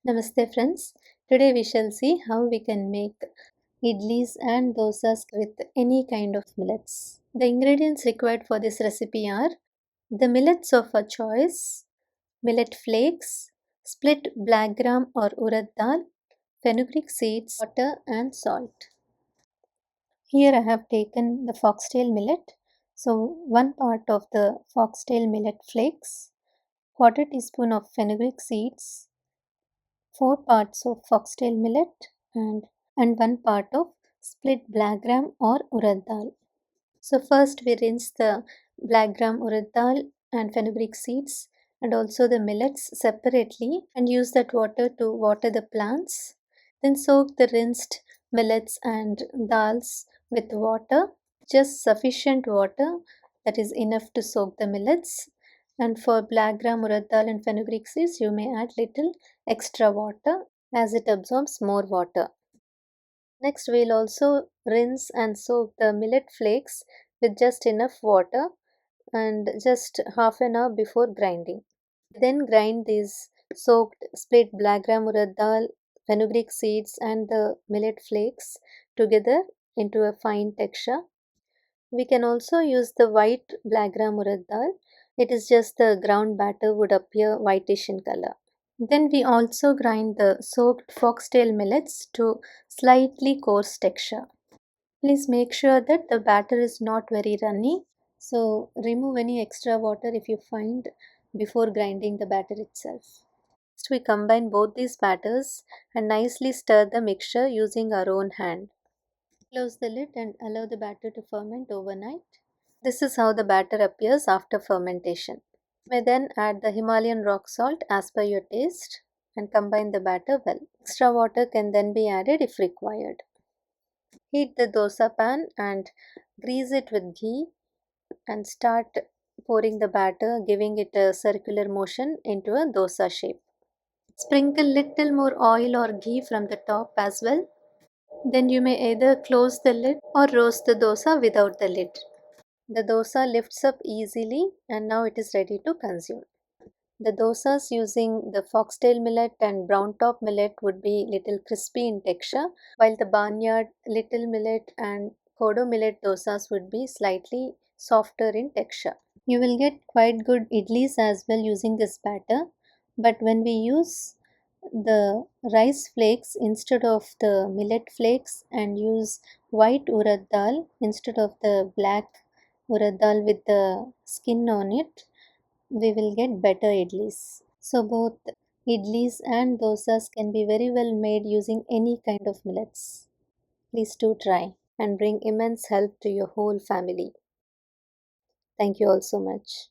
Namaste friends. Today we shall see how we can make idlis and dosas with any kind of millets. The ingredients required for this recipe are the millets of a choice, millet flakes, split black gram or urad dal, fenugreek seeds, water and salt. Here I have taken the foxtail millet. So 1 part of the foxtail millet flakes, quarter teaspoon of fenugreek seeds, 4 parts of foxtail millet and 1 part of split black gram or urad dal. So first we rinse the black gram urad dal and fenugreek seeds and also the millets separately and use that water to water the plants. Then soak the rinsed millets and dals with water, just sufficient water, that is enough to soak the millets. And for black gram urad dal and fenugreek seeds, you may add little extra water as it absorbs more water. Next, we'll also rinse and soak the millet flakes with just enough water and just half an hour before grinding. Then grind these soaked split black gram urad dal, fenugreek seeds and the millet flakes together into a fine texture. We can also use the white black gram urad dal. It is just the ground batter would appear whitish in color. Then we also grind the soaked foxtail millets to slightly coarse texture. Please make sure that the batter is not very runny. So remove any extra water if you find before grinding the batter itself. Next we combine both these batters and nicely stir the mixture using our own hand. Close the lid and allow the batter to ferment overnight. This is how the batter appears after fermentation. You may then add the Himalayan rock salt as per your taste and combine the batter well. Extra water can then be added if required. Heat the dosa pan and grease it with ghee and start pouring the batter, giving it a circular motion into a dosa shape. Sprinkle little more oil or ghee from the top as well. Then you may either close the lid or roast the dosa without the lid. The dosa lifts up easily and now it is ready to consume. The dosas using the foxtail millet and brown top millet would be little crispy in texture, while the barnyard little millet and kodo millet dosas would be slightly softer in texture. You will get quite good idlis as well using this batter, but when we use the rice flakes instead of the millet flakes and use white urad dal instead of the black urad dal with the skin on it, we will get better idlis. So both idlis and dosas can be very well made using any kind of millets. Please do try and bring immense help to your whole family. Thank you all so much.